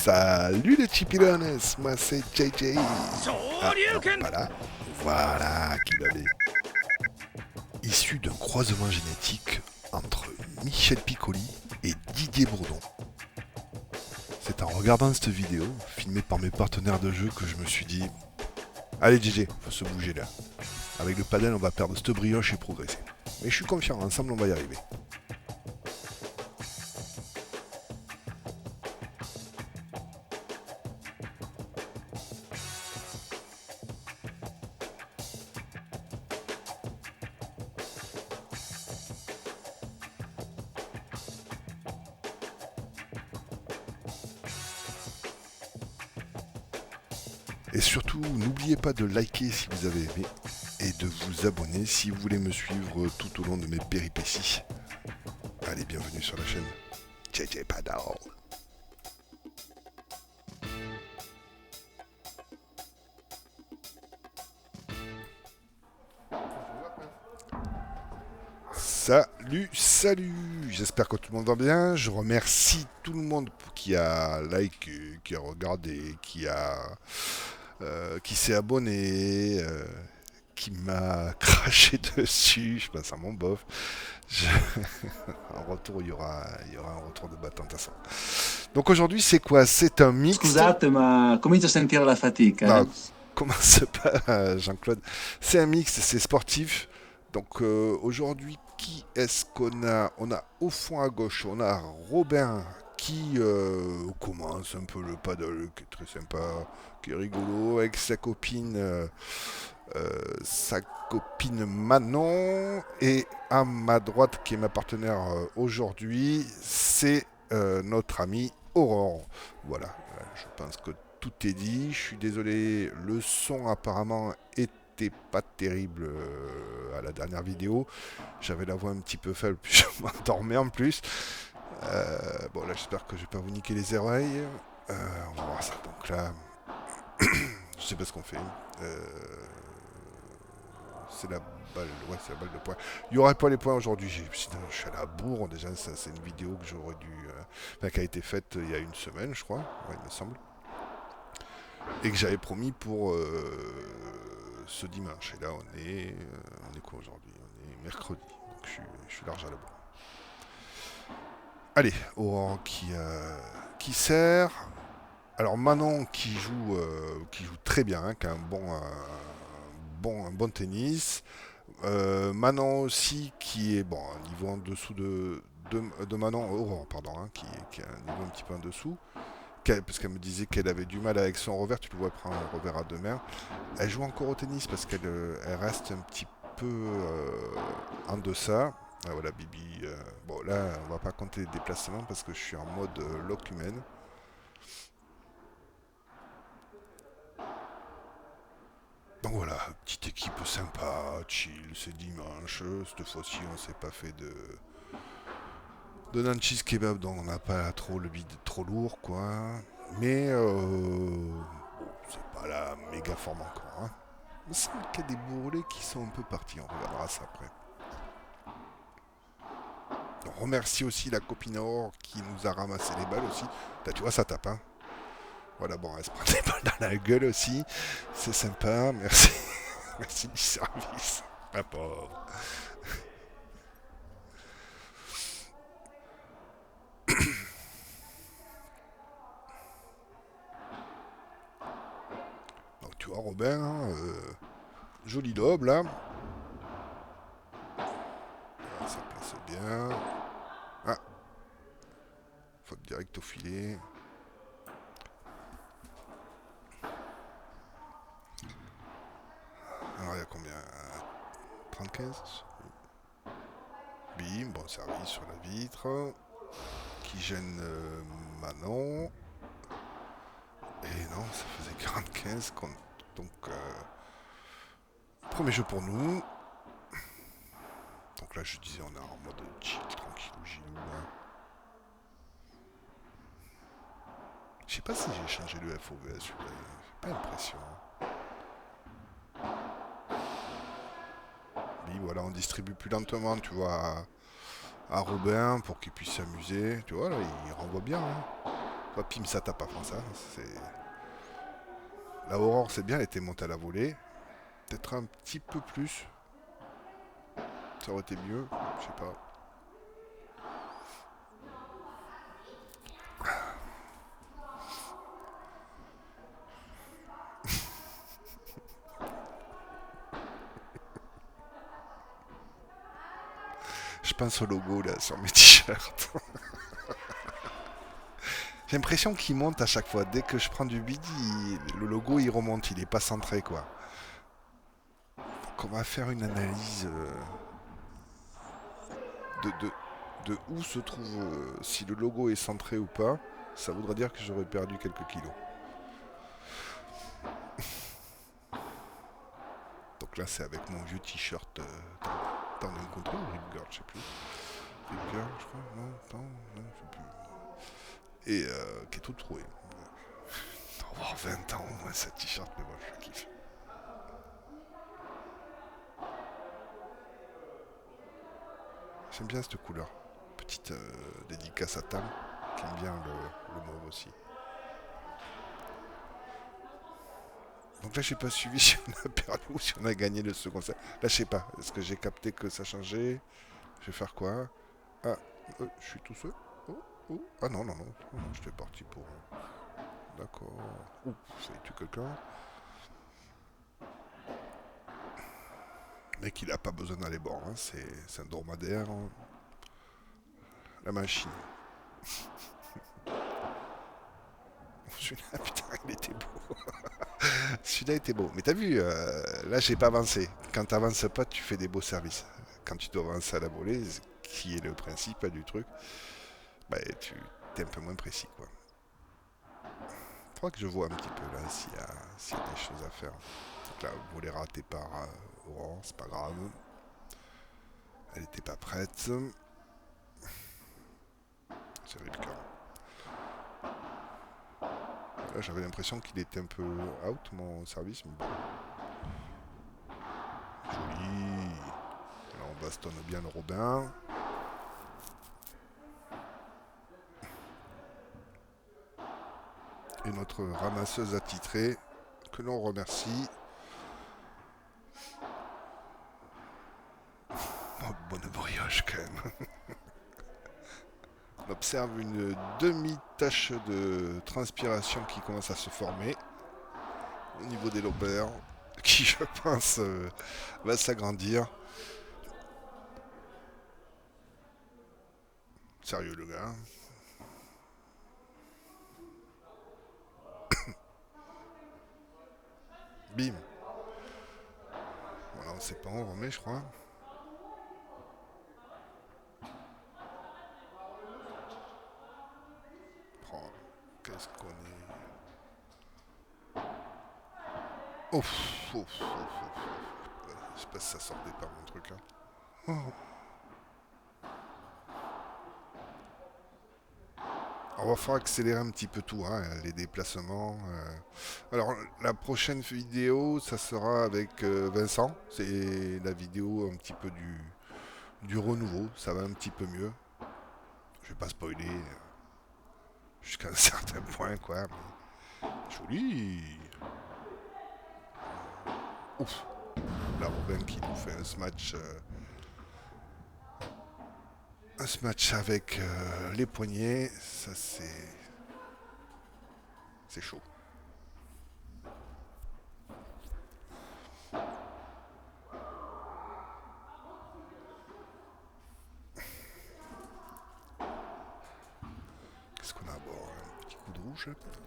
Salut les chipirones, moi c'est JJ. Ah, non, pas là. Voilà qui l'avait. Issu d'un croisement génétique entre Michel Piccoli et Didier Bourdon. C'est en regardant cette vidéo, filmée par mes partenaires de jeu, que je me suis dit allez JJ, faut se bouger là. Avec le padel, on va perdre cette brioche et progresser. Mais je suis confiant, ensemble on va y arriver. Et surtout, n'oubliez pas de liker si vous avez aimé et de vous abonner si vous voulez me suivre tout au long de mes péripéties. Allez, bienvenue sur la chaîne JJ Paddle. Salut, j'espère que tout le monde va bien. Je remercie tout le monde qui a like, qui a regardé, qui s'est abonné, qui m'a craché dessus. Je passe à mon bof. Je... en retour, il y aura un retour de bâton de toute façon. Donc aujourd'hui, c'est quoi? C'est un mix. Scusate, ma comincio a sentire la fatica. Non, commence pas, Jean-Claude. C'est un mix, c'est sportif. Donc aujourd'hui, qui est-ce qu'on a? On a au fond à gauche, on a Robin qui commence un peu le paddle, qui est très sympa, qui est rigolo, avec sa copine Manon. Et à ma droite, qui est ma partenaire aujourd'hui, c'est notre amie Aurore. Voilà, je pense que tout est dit. Je suis désolé, le son apparemment était pas terrible à la dernière vidéo. J'avais la voix un petit peu faible, puis je m'endormais en plus. Bon, là, j'espère que je vais pas vous niquer les oreilles. On va voir ça. Donc là, je sais pas ce qu'on fait. C'est la balle, ouais, c'est la balle de poing. Il n'y aurait pas les points aujourd'hui. Sinon, je suis à la bourre. Déjà, ça, c'est une vidéo que j'aurais dû. Enfin, qui a été faite il y a une semaine, je crois. Ouais, il me semble. Et que j'avais promis pour ce dimanche. Et là, on est quoi aujourd'hui? On est mercredi. Donc, je suis large à la bourre. Allez, Aurore qui sert. Alors Manon qui joue très bien, hein, qui a un bon tennis. Manon aussi qui est bon un niveau en dessous de Manon, Aurore pardon, hein, qui a un niveau un petit peu en dessous. Parce qu'elle me disait qu'elle avait du mal avec son revers, tu le vois prendre un revers à deux mains. Elle joue encore au tennis parce qu'elle reste un petit peu en deçà. Ah, voilà, Bibi. Bon, là, on va pas compter les déplacements parce que je suis en mode lock humaine. Donc voilà, petite équipe sympa, chill, c'est dimanche. Cette fois-ci, on s'est pas fait de nanchis kebab, donc on n'a pas trop le bide trop lourd, quoi. Mais bon, c'est pas la méga forme encore. Hein. Il me semble qu'il y a des bourrelets qui sont un peu partis, on regardera ça après. On remercie aussi la copine Or qui nous a ramassé les balles aussi. Là, tu vois, ça tape, hein. Voilà, bon, elle se prend des balles dans la gueule aussi. C'est sympa, merci. Merci du service. Ma pauvre. Donc, tu vois, Robin, joli lobe là. Ça place bien. Ah, faute direct au filet. Alors, il y a combien? 35. Bim, bon service sur la vitre. Qui gêne Manon. Et non, ça faisait 45. Donc, premier jeu pour nous. Donc là, je disais, on est en mode chill, tranquille, gilou. Hein. Je sais pas si j'ai changé le FOV à celui-là. J'ai pas l'impression. Oui, voilà, on distribue plus lentement, tu vois, à Robin pour qu'il puisse s'amuser. Tu vois, là, il renvoie bien. Hein. Toi, Pim, ça tape pas français. C'est... La Aurore, c'est bien, elle était montée à la volée. Peut-être un petit peu plus. Ça aurait été mieux. Je sais pas. Je pense au logo là sur mes t-shirts. J'ai l'impression qu'il monte à chaque fois. Dès que je prends du bid, le logo il remonte, il est pas centré quoi. Donc on va faire une analyse de, de, de où se trouve si le logo est centré ou pas. Ça voudrait dire que j'aurais perdu quelques kilos. Donc là c'est avec mon vieux t-shirt dans une contrôle ou Rip Girl, je sais plus. Rip Girl je crois, non, non, je sais plus. Et qui est tout troué. Il doit avoir 20 ans au moins ce t-shirt, mais moi je kiffe. J'aime bien cette couleur. Petite dédicace à Tam, qui aime bien le mauve aussi. Donc là, j'ai pas suivi si on a perdu ou si on a gagné le second set. Là, je sais pas. Est-ce que j'ai capté que ça changeait? Je vais faire quoi? Ah, je suis tout seul. Oh, oh. Ah non, non, non. Oh, j'étais parti pour. D'accord. Ouh, ça a tué quelqu'un. Le mec, il a pas besoin d'aller bord. Hein. C'est un dromadaire. Hein. La machine. Celui-là, putain, il était beau. Celui-là était beau. Mais t'as vu, là, j'ai pas avancé. Quand t'avances pas, tu fais des beaux services. Quand tu dois avancer à la volée, qui est le principe du truc, bah, tu es un peu moins précis, quoi. Je crois que je vois un petit peu là s'il y a des choses à faire. Donc là, volée ratée par Aurore, c'est pas grave. Elle était pas prête. C'est Ripka. Là, j'avais l'impression qu'il était un peu out, mon service, mais bon. Joli. Là, on bastonne bien le Robin. Et notre ramasseuse attitrée, que l'on remercie. Oh, bonne brioche quand même. On observe une demi-tache de transpiration qui commence à se former au niveau des lobeurs, qui je pense va s'agrandir. Sérieux le gars. Bim. Voilà, on sait pas, on remet je crois. Oh, qu'est-ce qu'on est. Ouf, ouf, ouf, ouf. Je sais pas si ça sortait par mon truc là. Oh. On va falloir accélérer un petit peu tout, hein, les déplacements. Alors, la prochaine vidéo, ça sera avec Vincent. C'est la vidéo un petit peu du renouveau. Ça va un petit peu mieux. Je vais pas spoiler jusqu'à un certain point, quoi. Mais joli. Ouf. La Robin qui nous fait un smash avec les poignets. Ça, c'est chaud. Qu'est-ce qu'on a à bord? Un petit coup de rouge, là, peut-être.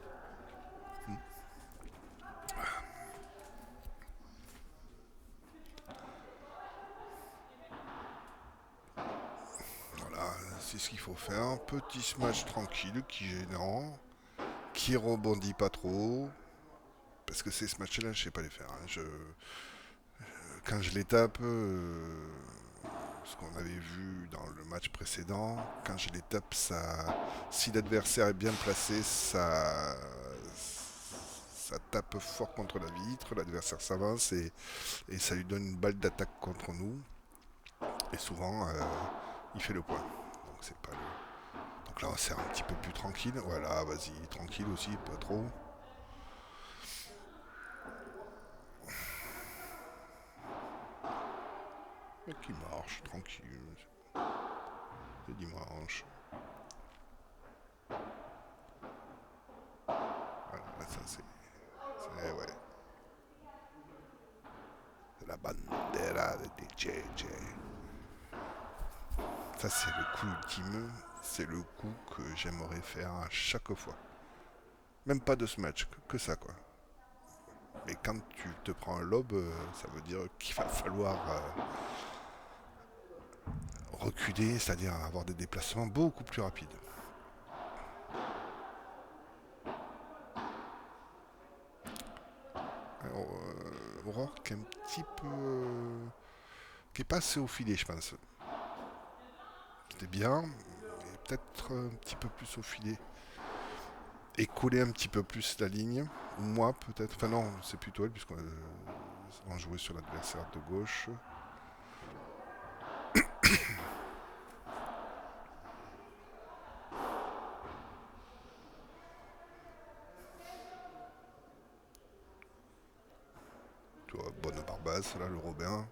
Voilà, c'est ce qu'il faut faire. Petit smash tranquille, qui est gênant, qui rebondit pas trop. Parce que ces smash-là, je sais pas les faire. Hein. Quand je les tape, ce qu'on avait vu dans le match précédent, quand je les tape, si l'adversaire est bien placé, ça tape fort contre la vitre, l'adversaire s'avance et ça lui donne une balle d'attaque contre nous. Et souvent, il fait le point. Donc c'est pas le... Donc Donc là, c'est un petit peu plus tranquille. Voilà, vas-y, tranquille aussi, pas trop. Et qui marche, tranquille. C'est dimanche. Voilà, ça ouais. C'est la bandera de DJ. Ça, c'est le coup ultime. C'est le coup que j'aimerais faire à chaque fois. Même pas de ce match, que ça, quoi. Mais quand tu te prends un lob, ça veut dire qu'il va falloir reculer, c'est-à-dire avoir des déplacements beaucoup plus rapides. Alors, Aurore qui est un petit peu... qui est pas assez au filet, je pense. C'était bien, mais peut-être un petit peu plus au filet. Et coller un petit peu plus la ligne. Ou moi, peut-être. Enfin non, c'est plutôt elle, puisqu'on jouait sur l'adversaire de gauche. Tu vois, bonne barbasse, là, le Robin.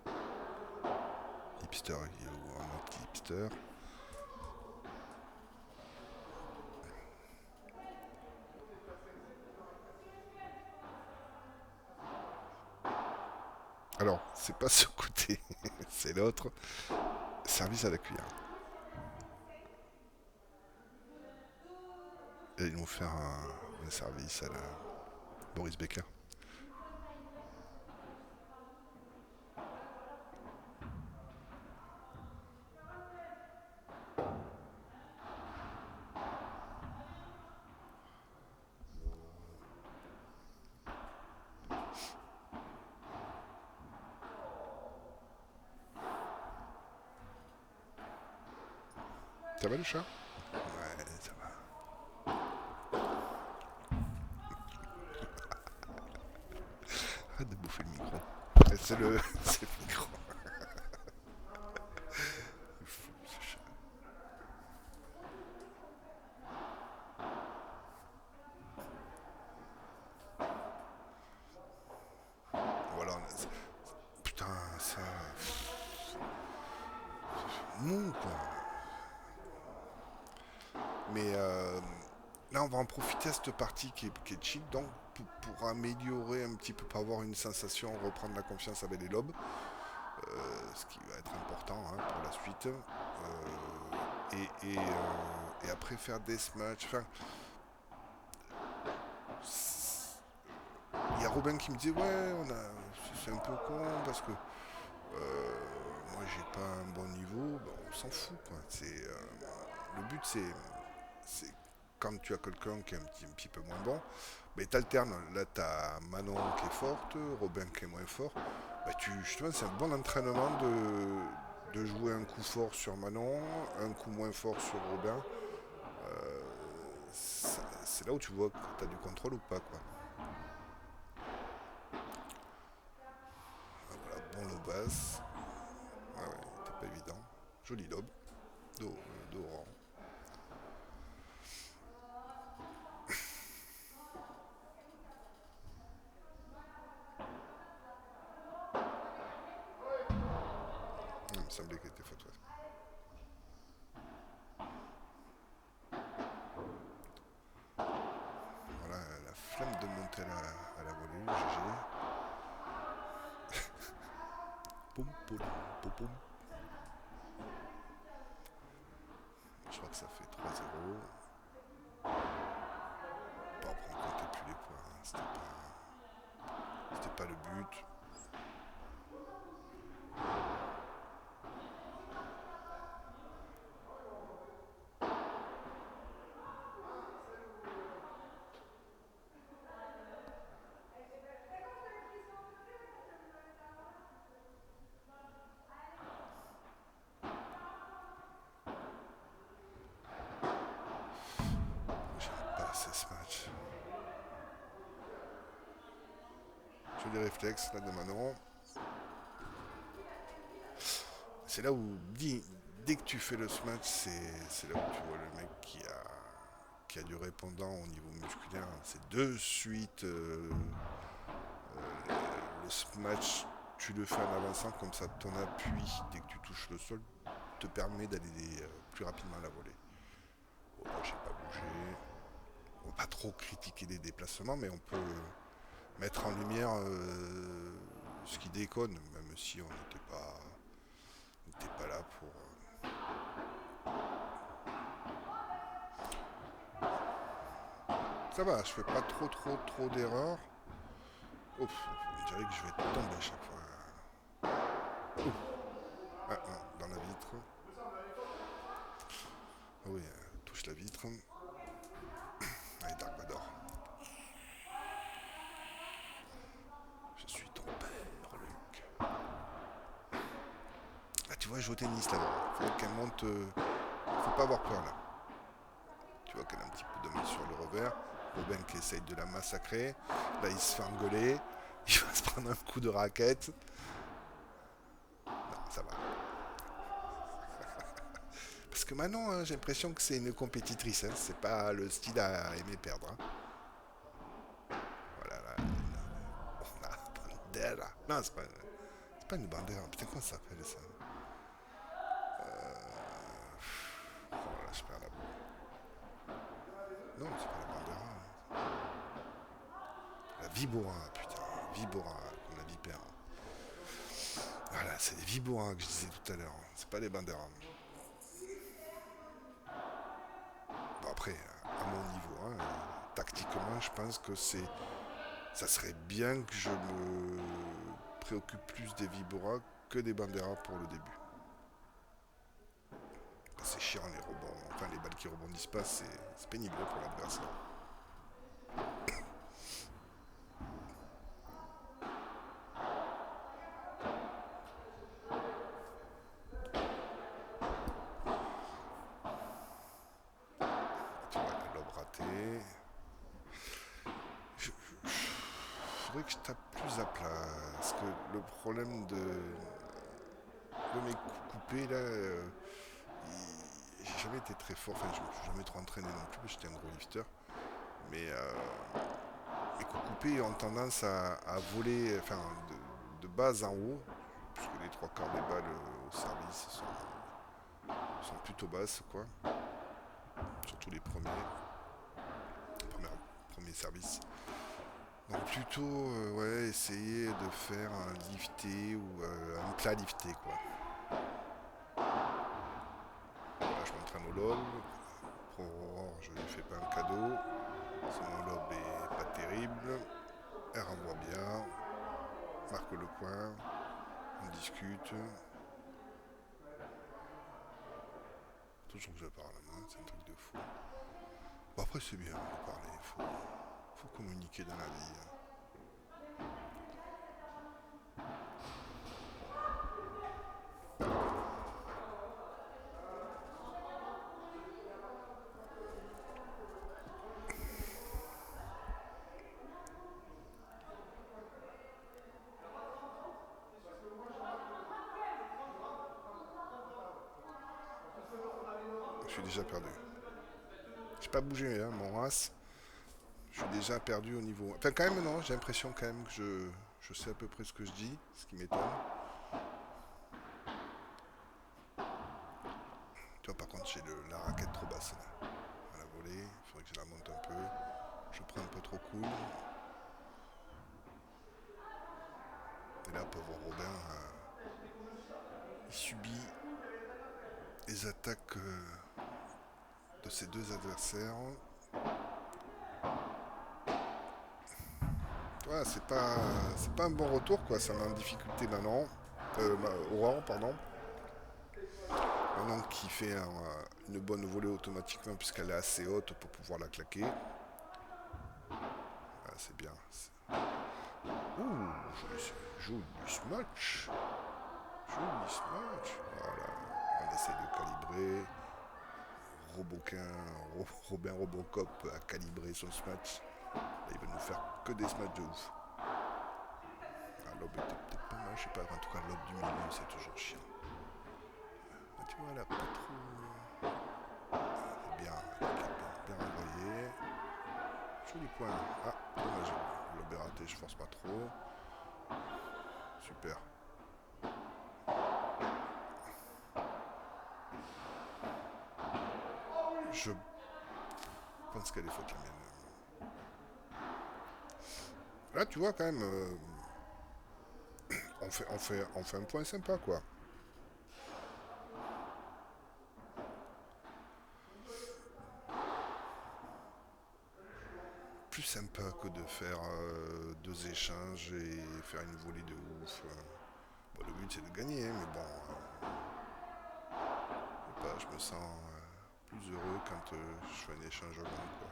Hipster, ou un petit hipster. Alors, c'est pas ce côté, c'est l'autre. Service à la cuillère. Et ils vont faire un service à la Boris Becker. Ça va le chat? Ouais, ça va. Arrête de bouffer le micro. C'est le micro. Fou, ce chat. Voilà, putain, ça. Mou, quoi. Mais là, on va en profiter à cette partie qui est chill, donc pour améliorer un petit peu, pour avoir une sensation, reprendre la confiance avec les lobes, ce qui va être important hein, pour la suite. Et après faire des matchs. Enfin, il y a Robin qui me disait ouais, c'est un peu con parce que moi j'ai pas un bon niveau. Ben, on s'en fout quoi. Le but c'est quand tu as quelqu'un qui est un petit peu moins bon, mais t'alternes. Là, t'as Manon qui est forte, Robin qui est moins fort. Bah, justement, c'est un bon entraînement de jouer un coup fort sur Manon, un coup moins fort sur Robin. C'est là où tu vois que t'as du contrôle ou pas, quoi. Ah, voilà, bon low basse. Ah ouais, c'était pas évident. Joli lob. Do rang. Il me semblait qu'il était faute, ouais. Voilà, la flamme de monter à la volée, GG. Poum, poum, poum, poum. Je crois que ça fait 3-0. Bon, après, on comptait plus les points. Hein. C'était pas le but. J'aime pas assez ce match. Joli réflexe là de Manon. C'est là où dès que tu fais le smash, c'est là où tu vois le mec qui a du répondant au niveau musculaire. C'est de suite le smash, tu le fais en avançant, comme ça ton appui, dès que tu touches le sol, te permet d'aller plus rapidement à la volée. Oh, là, j'ai pas bougé. On va pas trop critiquer les déplacements, mais on peut mettre en lumière ce qui déconne, même si on n'était pas là pour. Ça va, je fais pas trop d'erreurs. Ouf, on dirait que je vais tomber à chaque fois. Ouf. Ah non, dans la vitre. Ah oui, touche la vitre. Allez, Dark Vador. Je suis ton père, Luc. Ah, tu vois, elle joue au tennis là. Faut qu'elle monte. Faut pas avoir peur là. Tu vois qu'elle a un petit peu de main sur le revers. Robin qui essaye de la massacrer. Là, il se fait engueuler. Il va se prendre un coup de raquette. Non, ça va. Parce que Manon, hein, j'ai l'impression que c'est une compétitrice. Hein. C'est pas le style à aimer perdre. Hein. Voilà, là. On a Bandera. Non, c'est pas une bandera. Putain, comment ça s'appelle ça Oh là, je perds la boule. Non, c'est pas la bandera. La Vibora, putain. Vibora, comme la vipère. Voilà, c'est les Vibora que je disais tout à l'heure. C'est pas les banderas. Bon, après, à mon niveau, hein, tactiquement, je pense que ça serait bien que je me préoccupe plus des Vibora que des banderas pour le début. C'est chiant les rebonds, enfin les balles qui rebondissent pas, c'est pénible pour l'adversaire. Tu vois, la lobe ratée. Il faudrait que je tape plus à plat. Parce que le problème de mes coups coupés là, j'ai jamais été très fort. Enfin, je me suis jamais trop entraîné non plus, parce que j'étais un gros lifter. Mais les coups coupés ont tendance à voler, enfin, de bas en haut, puisque les trois quarts des balles au service sont plutôt basses, quoi. Surtout les premiers services. Donc plutôt, ouais, essayer de faire un lifté ou un plat lifté, quoi. Là, je m'entraîne au lob. Pour Aurore, je lui fais pas un cadeau. Son lob est pas terrible. Elle renvoie bien. Marque le point. On discute. Toujours que je parle, hein, c'est un truc de fou. Bon, après, c'est bien de parler. Faut communiquer dans la vie. Hein. Je suis déjà perdu. J'ai pas bougé, hein, mon race. Je suis déjà perdu au niveau. Enfin, quand même, non, j'ai l'impression quand même que je sais à peu près ce que je dis, ce qui m'étonne. Tu vois, par contre, j'ai la raquette trop basse là. À la volée, il faudrait que je la monte un peu. Je prends un peu trop cool. Et là, pauvre Robin, il subit les attaques de ses deux adversaires. Ouais, c'est pas un bon retour, quoi. Ça met en difficulté maintenant. Aurore, pardon. Maintenant qui fait une bonne volée automatiquement puisqu'elle est assez haute pour pouvoir la claquer. Ah, c'est bien. Ouh, joli smash. Joli smash. Voilà. On essaie de calibrer. Robin Robocop a calibré son smash. Là, il va nous faire que des smatchs de ouf. Ah, l'aube était peut-être pas mal, je sais pas. En tout cas, l'aube du milieu, c'est toujours chiant. Là, tu Voilà, pas trop. C'est bien, bien envoyé. Joli point. Ah, dommage. Le l'ai raté, je force pas trop. Super. Je pense qu'elle est faute la mienne. Là, tu vois quand même, on fait un point sympa quoi. Plus sympa que de faire deux échanges et faire une volée de ouf. Bon, le but c'est de gagner, hein, mais bon, je me sens plus heureux quand je fais un échange long quoi.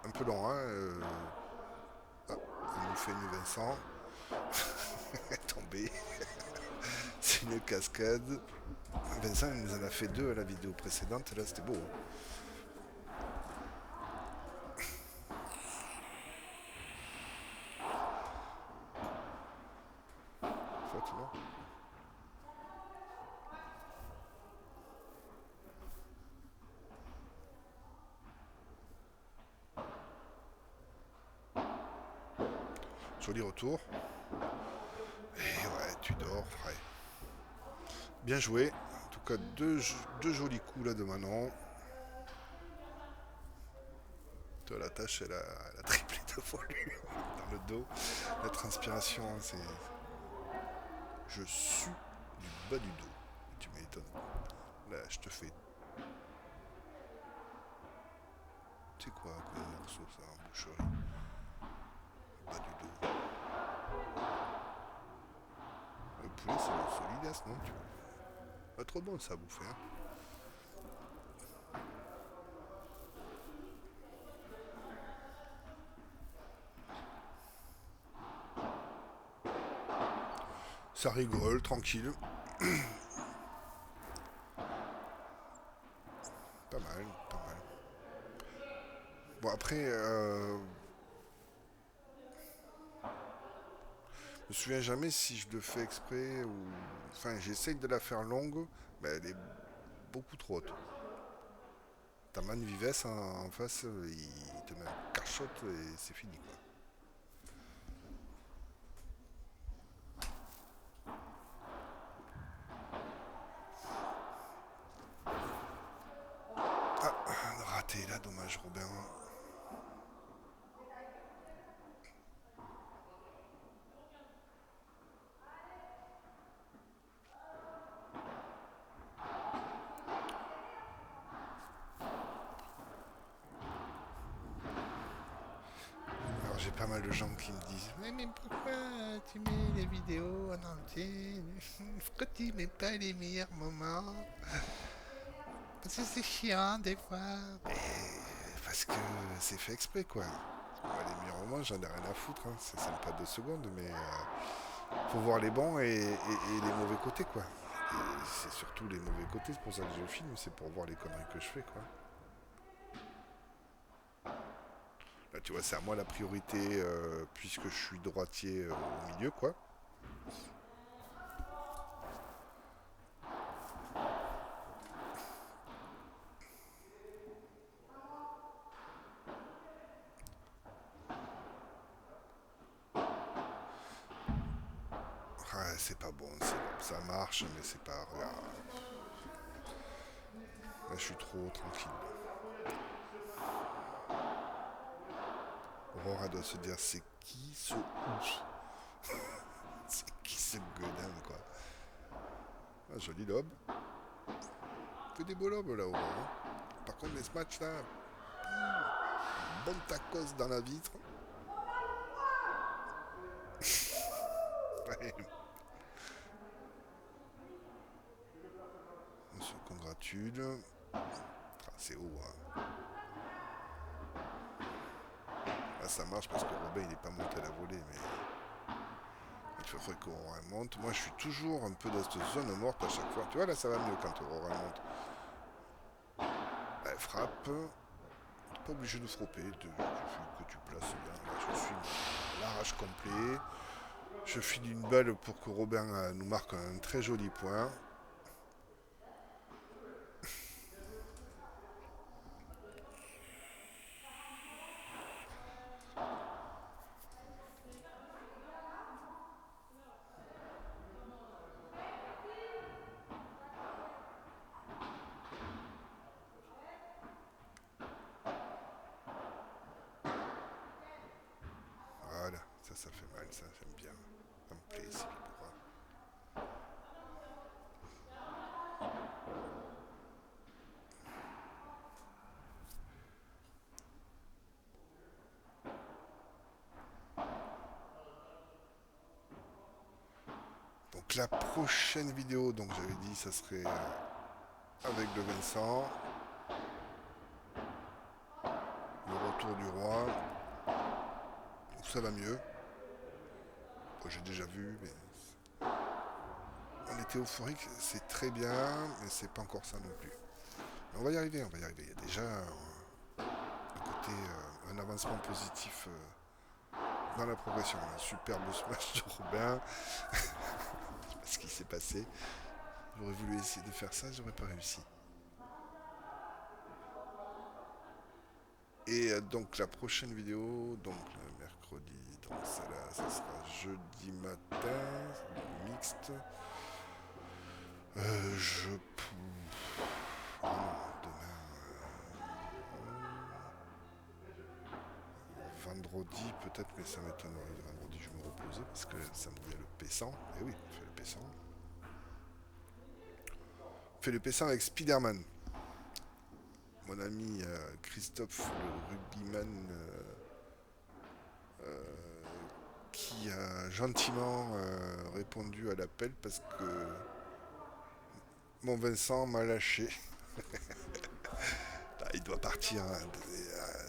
Un peu long, hein. Ah, il nous fait une Vincent. Tombé. C'est une cascade. Vincent il nous en a fait deux à la vidéo précédente, là c'était beau. Hein. Faute, non. Joli retour. Et ouais, tu dors. Ouais. Bien joué. En tout cas, deux jolis coups là de Manon. Toi, la tâche, elle a triplé de volume dans le dos. La transpiration, c'est. Je sue du bas du dos. Tu m'étonnes. Là, je te fais. C'est quoi comme morceau ça en boucherie? Bas du dos. Le poulet, c'est solidaire, non? Pas trop bon ça à bouffer. Hein. Ça rigole, tranquille. Pas mal, pas mal. Bon, après, je me souviens jamais si je le fais exprès ou. Enfin, j'essaye de la faire longue, mais elle est beaucoup trop haute. Ta man Vives en face, il te met un cachotte et c'est fini quoi. Ah, raté là, dommage Robin. Alors j'ai pas mal de gens qui me disent mais pourquoi tu mets les vidéos en entier? Pourquoi tu mets pas les meilleurs moments? Parce que c'est chiant des fois. Parce que c'est fait exprès quoi. Ouais, les meilleurs moments, j'en ai rien à foutre. Hein. C'est sympa 2 secondes, mais faut voir les bons et les mauvais côtés quoi. Et c'est surtout les mauvais côtés, c'est pour ça que je filme, c'est pour voir les conneries que je fais quoi. Là tu vois, c'est à moi la priorité puisque je suis droitier au milieu quoi. Ouais, c'est pas bon, ça marche, mais c'est pas. Regarde. Là je suis trop tranquille. Aurora doit se dire c'est qui ce ouf. C'est qui ce godin quoi. Ah, joli lob. Fait des beaux lobes là Aurora. Hein. Par contre les matchs là, bon tacos dans la vitre. Ouais. On se congratule. Ah, c'est haut. Hein. Là ça marche parce que Robin il est pas monté à la volée mais il faudrait qu'Aurora monte. Moi je suis toujours un peu dans cette zone morte à chaque fois. Tu vois là ça va mieux quand Aurora monte. Elle frappe. T'es pas obligé de frapper. Il suffit que tu places bien. Là je suis à l'arrache complet. Je file une balle pour que Robin nous marque un très joli point. Voilà, ça fait mal, ça j'aime bien. Ça me plaît, c'est pour. Donc la prochaine vidéo, donc j'avais dit, ça serait avec le Vincent, le retour du roi. Donc ça va mieux. Bon, j'ai déjà vu, mais on était euphorique, c'est très bien, mais c'est pas encore ça non plus. Mais on va y arriver, on va y arriver. Il y a déjà un côté, un avancement positif dans la progression. Un superbe smash de Robin. Je sais pas ce qui s'est passé. J'aurais voulu essayer de faire ça, j'aurais pas réussi. Et donc la prochaine vidéo, donc le mercredi, donc celle-là, ça sera jeudi matin, mixte. Je... Oh non, demain... vendredi peut-être, mais ça m'étonnerait. Vendredi, je vais me reposer parce que samedi, il y a le P100. Et oui, on fait le P100. On fait le P100 avec Spider-Man. Mon ami Christophe, le rugbyman, qui a gentiment répondu à l'appel parce que mon Vincent m'a lâché. Là, il doit partir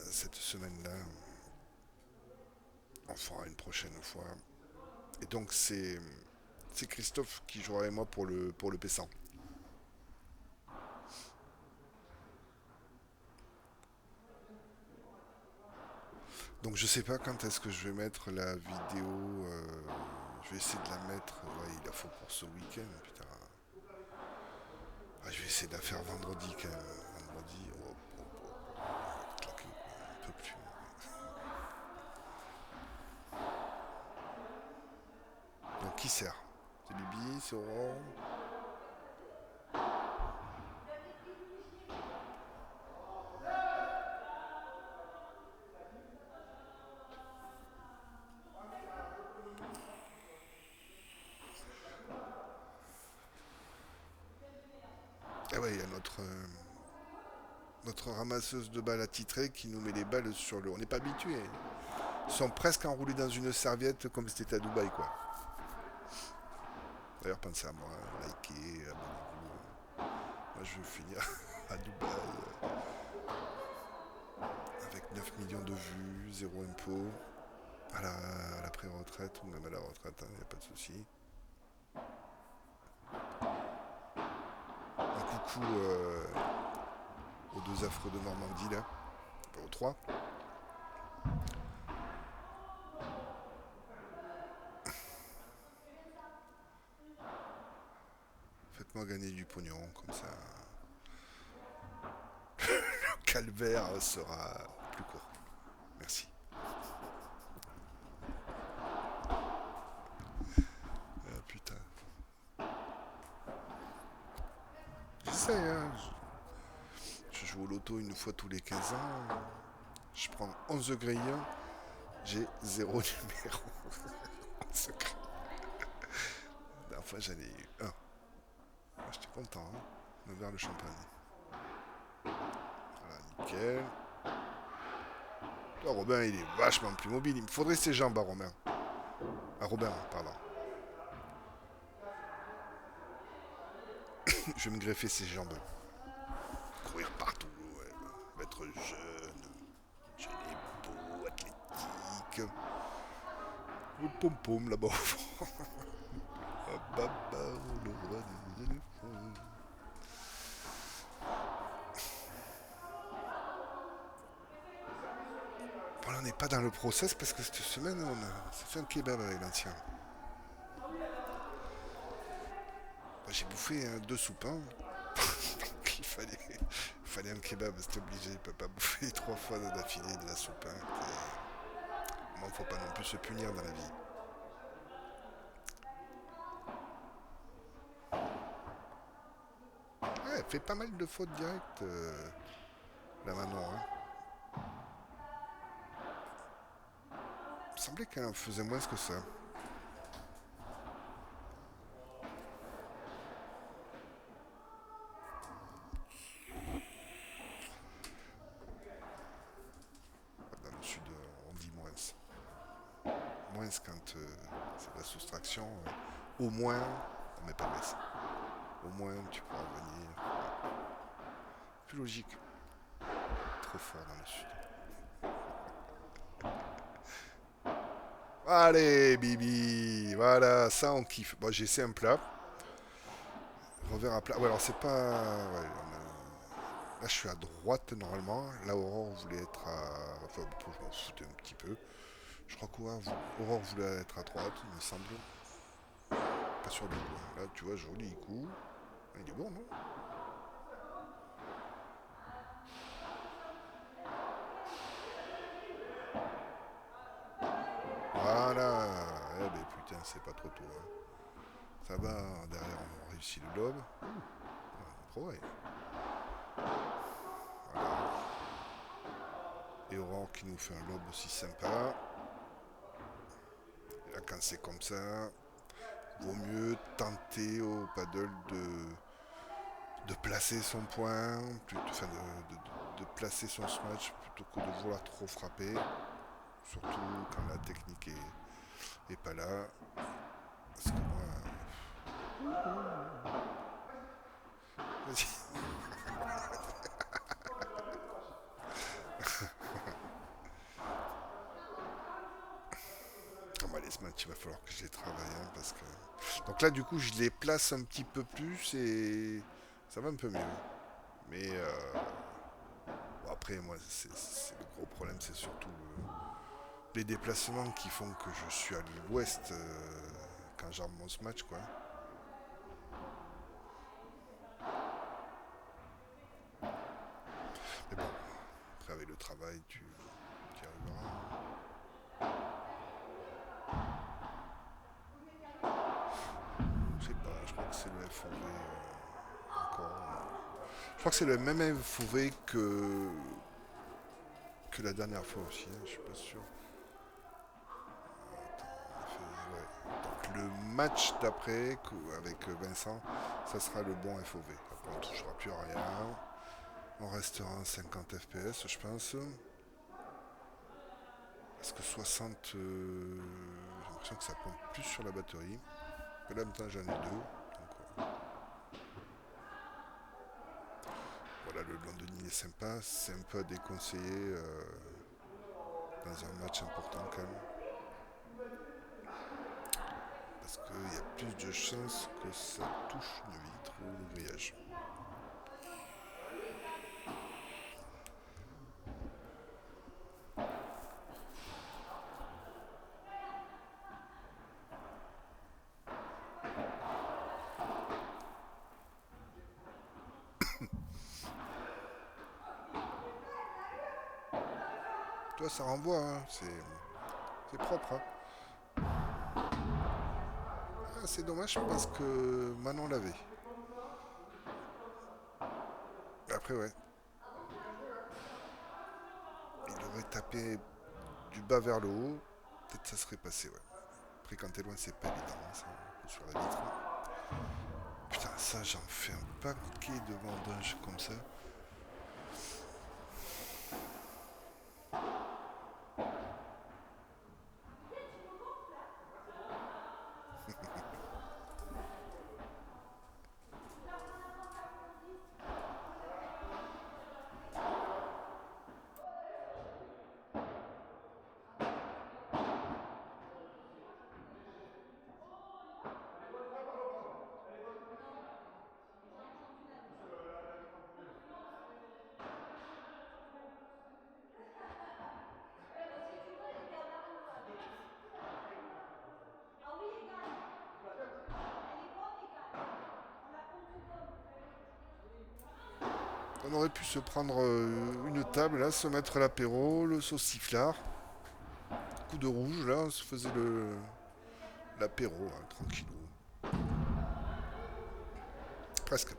cette semaine-là. On fera une prochaine fois. Et donc c'est Christophe qui jouera avec moi pour le P100. Donc je sais pas quand est-ce que je vais mettre la vidéo. Je vais essayer de la mettre. Ouais, il la faut pour ce week-end, putain. Ah, je vais essayer de la faire vendredi quand même. Vendredi, oh, oh, oh. Claquer, un peu plus. Donc qui sert? C'est Bibi, c'est Aurore. Ah ouais, il y a notre ramasseuse de balles attitrée qui nous met les balles sur le. On n'est pas habitué. Ils sont presque enroulés dans une serviette comme si c'était à Dubaï, quoi. D'ailleurs, pensez à moi, likez, abonnez-vous. Moi, je veux finir à Dubaï avec 9 millions de vues, zéro impôt, à la pré-retraite ou même à la retraite, il n'y a pas de souci. Un coucou aux deux affreux de Normandie, là, enfin, aux trois. Faites-moi gagner du pognon, comme ça. Le calvaire sera plus court. Merci. Ah, putain. J'essaie, hein. Je joue au loto une fois tous les 15 ans. Je prends 11 grillons. J'ai 0 numéro. En secret. La dernière fois, j'en ai eu un. Ah, j'étais content, hein. Me vers le champagne. Voilà, nickel. Toi, Robin, il est vachement plus mobile. Il me faudrait ses jambes à Robin. À Robin, pardon. Je vais me greffer ses jambes. Courir partout, ouais. Être jeune. Jeune et beau, athlétique. Le pom-pom là-bas au fond. Baba, le roi des éléphants. Bon, là, on n'est pas dans le process parce que cette semaine, on s'est fait un kebab avec l'ancien. bouffer deux soupes. Hein. Il fallait un kebab, c'était obligé. Il peut pas bouffer 3 fois d'affilée de la soupe. Hein. Bon, faut pas non plus se punir dans la vie. Ouais, elle fait pas mal de fautes directes, la Manon. Hein. Il semblait qu'elle en faisait moins que ça. Dans le sud, on dit moins. Moins quand c'est de la soustraction. Au moins, on met pas baisse. Au moins, tu pourras venir. Plus logique. Trop fort dans le sud. Allez, Bibi. Voilà, ça on kiffe. Bon, j'essaie un plat. Revers à plat. Ouais, alors c'est pas. Ouais, là, je suis à droite normalement. Là, Aurore voulait être à. Enfin, je m'en foutais un petit peu. Je crois qu'Aurore voulait être à droite, il me semble. Pas sûr du coup. Là, tu vois, joli coup. Il est bon, non? Voilà. Eh ben putain, c'est pas trop tôt. Hein. Ça va, derrière on réussit le lobe. Ouais. Voilà. Et Aurore qui nous fait un lobe aussi sympa. Et là, quand c'est comme ça, vaut mieux tenter au paddle de placer son point, enfin de placer son smash plutôt que de vouloir trop frapper. Surtout quand la technique est pas là. Parce que moi. Vas-y. Ah bah, les smash, il va falloir que je les travaille. Hein, parce que. Donc là, du coup, je les place un petit peu plus et ça va un peu mieux. Mais bon, après, moi, le gros problème, c'est surtout les déplacements qui font que je suis à l'ouest quand j'arme mon match, quoi. Mais bon, après, avec le travail, tu y arriveras. Je sais pas, je crois que c'est le FOV encore. Je crois que c'est le même FOV que la dernière fois aussi, hein, je suis pas sûr. Ouais. Donc le match d'après avec Vincent, ça sera le bon FOV. Après on touchera plus à rien. On restera en 50 FPS je pense. Parce que 60, j'ai l'impression que ça pompe plus sur la batterie. Mais là maintenant j'en ai deux. Donc voilà, le Londonien est sympa. C'est un peu à déconseiller dans un match important quand même. Parce qu'il y a plus de chances que ça touche une vitre ou le grillage. Toi ça renvoie, hein. C'est propre. Hein. Ah, c'est dommage parce que Manon l'avait. Après ouais, il aurait tapé du bas vers le haut, peut-être ça serait passé, ouais. Après quand t'es loin c'est pas évident, hein, ça, sur la vitre. Putain ça j'en fais un paquet de vendages comme ça. On aurait pu se prendre une table, là, se mettre l'apéro, le sauciflard. Coup de rouge, là, on se faisait l'apéro, hein, tranquillou. Presque.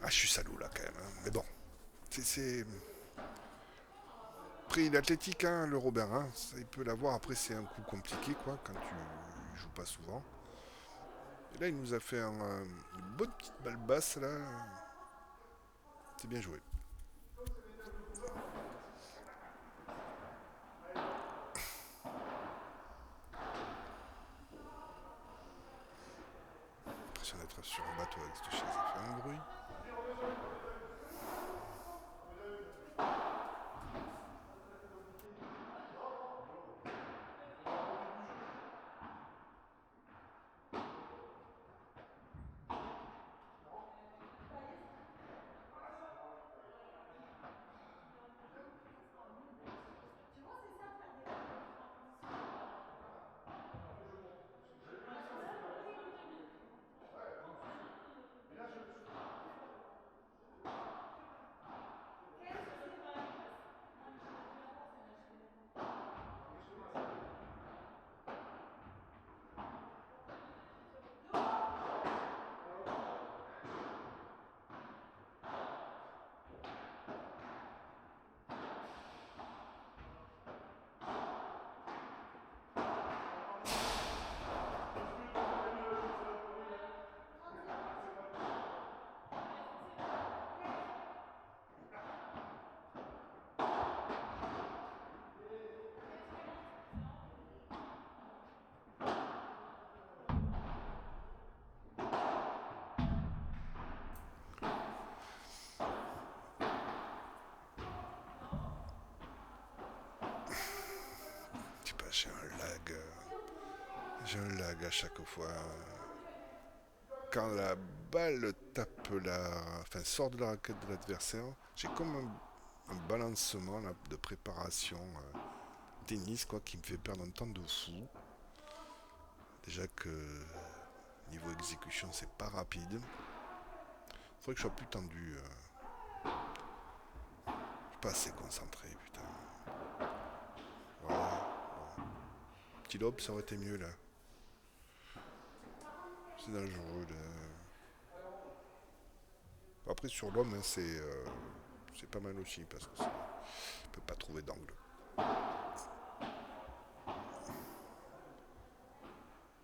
Ah, je suis salaud là quand même. Hein. Mais bon, c'est. Après, il est athlétique, hein, le Robert. Hein. Ça, il peut l'avoir. Après, c'est un coup compliqué, quoi, quand tu joues pas souvent. Et là, il nous a fait une bonne petite balle basse, là. C'est bien joué. L'impression d'être sur un bateau avec cette chaise. Ça fait un bruit. Je sais pas, j'ai un lag. J'ai un lag à chaque fois. Quand la balle tape la. Enfin, sort de la raquette de l'adversaire, j'ai comme un balancement là, de préparation tennis quoi, qui me fait perdre un temps de fou. Déjà que niveau exécution, c'est pas rapide. Faudrait que je sois plus tendu. Je suis pas assez concentré, putain. Voilà. Petit lobe, ça aurait été mieux là. C'est dangereux. Après, sur l'homme, hein, c'est pas mal aussi parce que on peut pas trouver d'angle.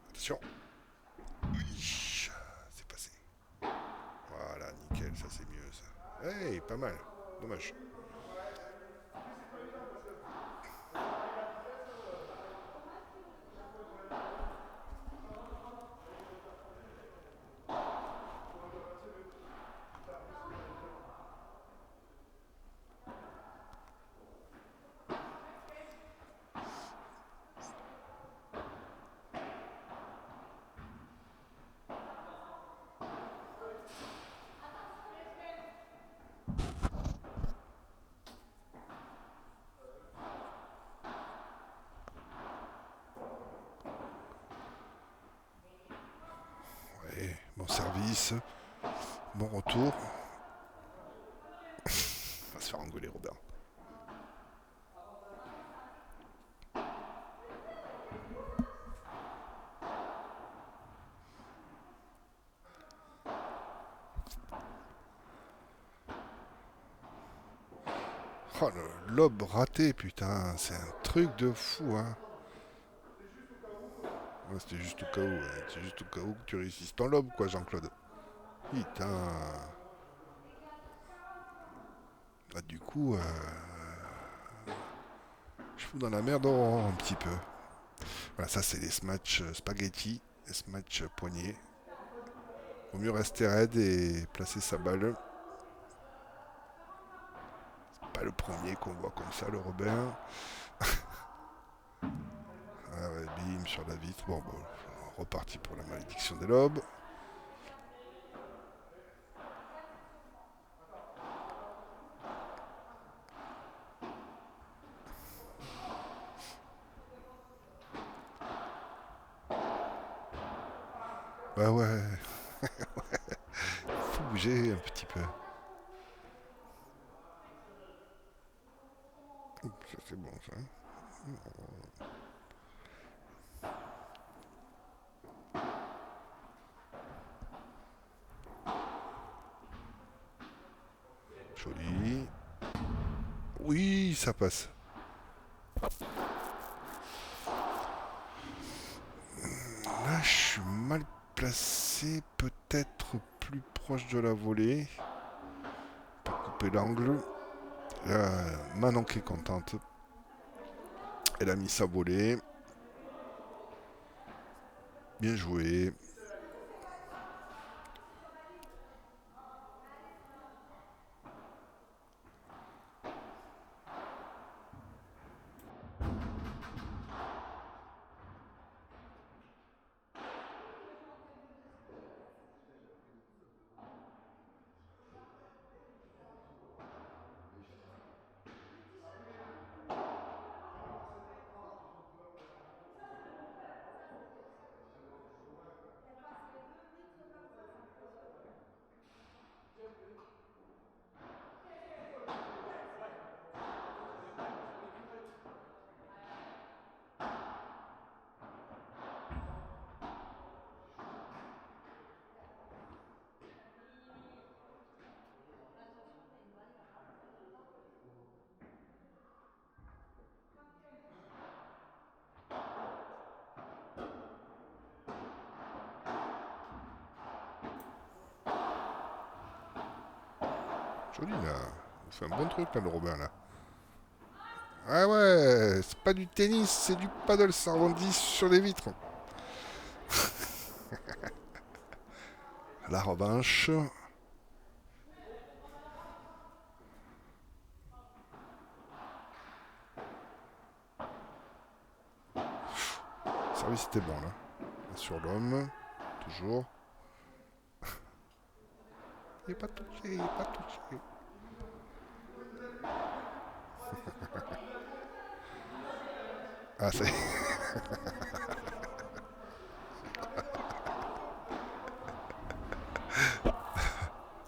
Attention. Oui, c'est passé. Voilà, nickel, ça c'est mieux ça. Hey, pas mal. Dommage. Ouais, bon service. Bon retour. On va se faire engueuler, Robert. Oh, le lobe raté, putain. C'est un truc de fou, hein. Ouais, c'était juste au cas où. Ouais. C'est juste au cas où que tu réussisses ton lobe, quoi, Jean-Claude. Putain. Bah, du coup, je fous dans la merde un petit peu. Voilà, ça, c'est les smash spaghetti, les smash poignets. Vaut mieux rester raide et placer sa balle. Pas le premier qu'on voit comme ça, le Robin. Ah ouais, bim sur la vitre. Bon, reparti pour la malédiction des lobes. Bah ouais, faut bouger un petit peu. Ça c'est bon ça. Joli. Oui, ça passe. Là, je suis mal placé. Peut-être plus proche de la volée. Pour couper l'angle. Manon qui est contente. Elle a mis sa volée. Bien joué. Joli là. On fait un bon truc là, le Robin là. Ah ouais, c'est pas du tennis, c'est du paddle, ça rebondit sur les vitres. La revanche. Le service était bon là. Sur l'homme, toujours. Il n'est pas touché, il n'est pas touché. Ah, c'est.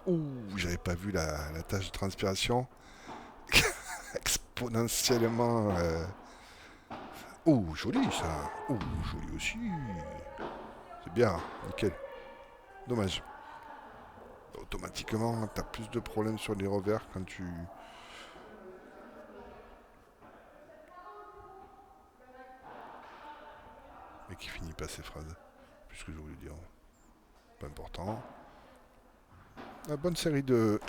Ouh, j'avais pas vu la tache de transpiration. Exponentiellement. Ouh, joli ça. Ouh, joli aussi. C'est bien, nickel. Dommage. Automatiquement, t'as plus de problèmes sur les revers quand tu. Et qui finit pas ses phrases. Plus ce que je voulais dire. Pas important. La bonne série de.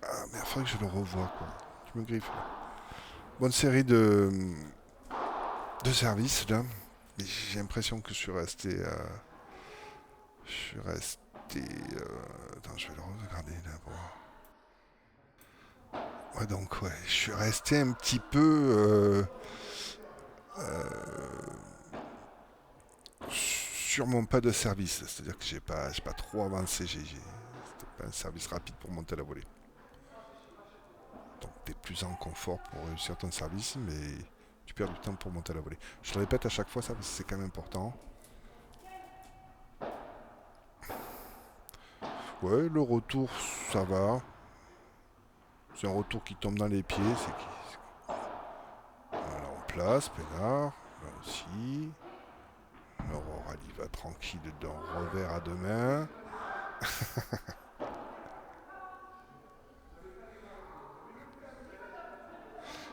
Ah, mais il faudrait que je le revoie quoi. Tu me griffes là. Bonne série de services là. Mais j'ai l'impression que je suis resté. Je suis resté. Attends, je vais le regarder là. Ouais, donc ouais, je suis resté un petit peu sur mon pas de service. C'est-à-dire que j'ai pas trop avancé. C'était pas un service rapide pour monter la volée. Donc t'es plus en confort pour réussir ton service, mais tu perds du temps pour monter la volée. Je le répète à chaque fois ça parce que c'est quand même important. Ouais, le retour, ça va. C'est un retour qui tombe dans les pieds. Voilà, en place, peinard. Là aussi. Aurora, il va tranquille d'un revers à deux mains.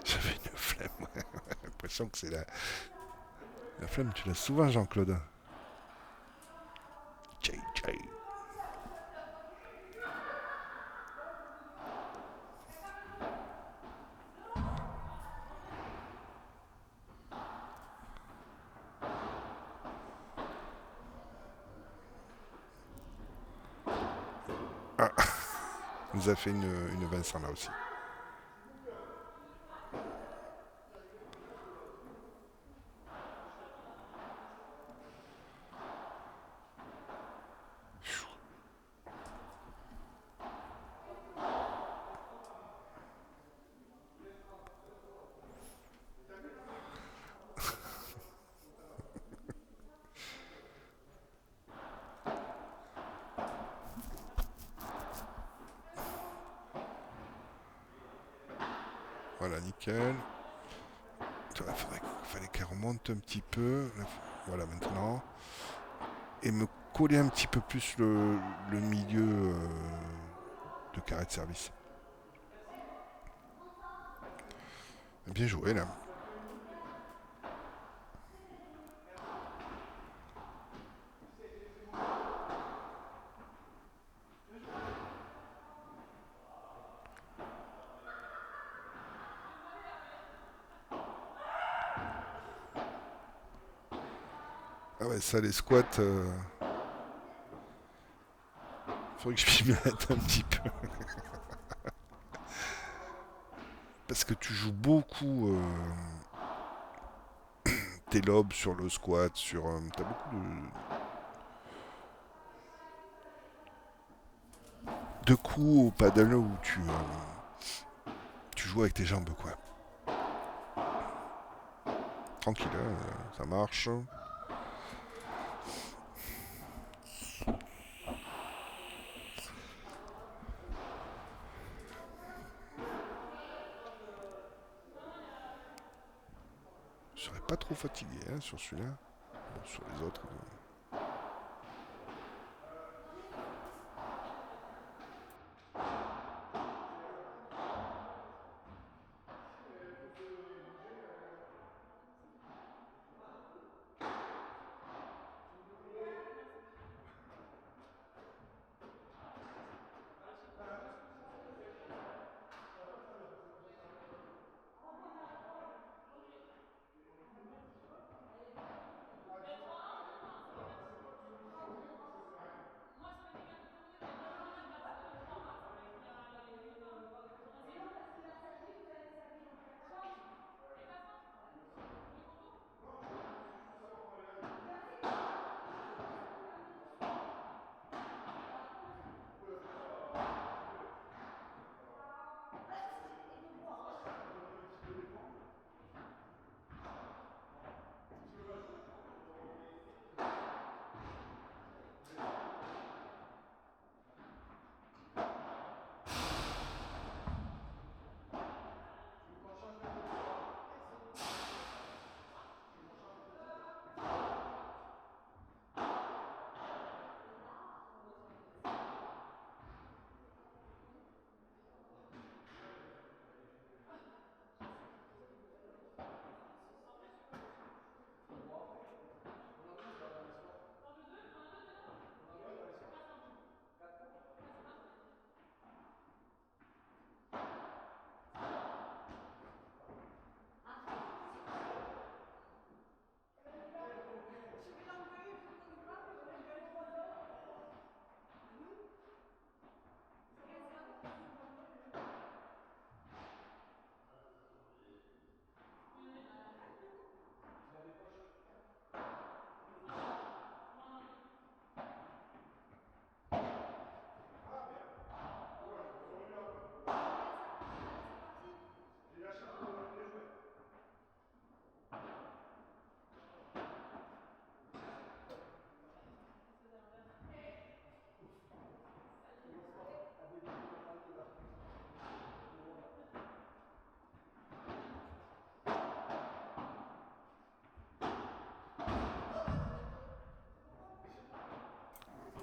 J'avais une flemme. J'ai l'impression que c'est la flemme, tu l'as souvent, Jean-Claude. JJ. Ah, il nous a fait une Vincent là aussi. Voilà, nickel. Il fallait qu'elle remonte un petit peu. Voilà, maintenant. Et me coller un petit peu plus le milieu de carré de service. Bien joué là. Ah ouais, ça, les squats, faudrait que je m'y mette un petit peu. Parce que tu joues beaucoup tes lobes sur le squat, sur. T'as beaucoup de coups au paddle où tu joues avec tes jambes, quoi. Tranquille, hein, ça marche. Je serais pas trop fatigué hein, sur celui-là. Bon, sur les autres.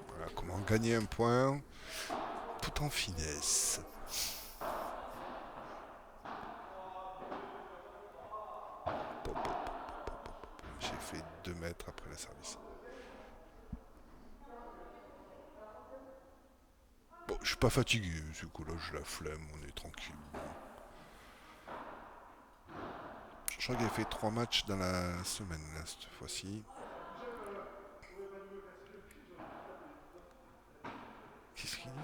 Voilà, comment gagner un point tout en finesse. Pop, pop, pop, pop, pop. J'ai fait 2 mètres après le service. Bon, je suis pas fatigué, du coup là j'ai la flemme, on est tranquille. Je crois qu'il a fait 3 matchs dans la semaine là, cette fois-ci. Qu'est-ce qu'il dit?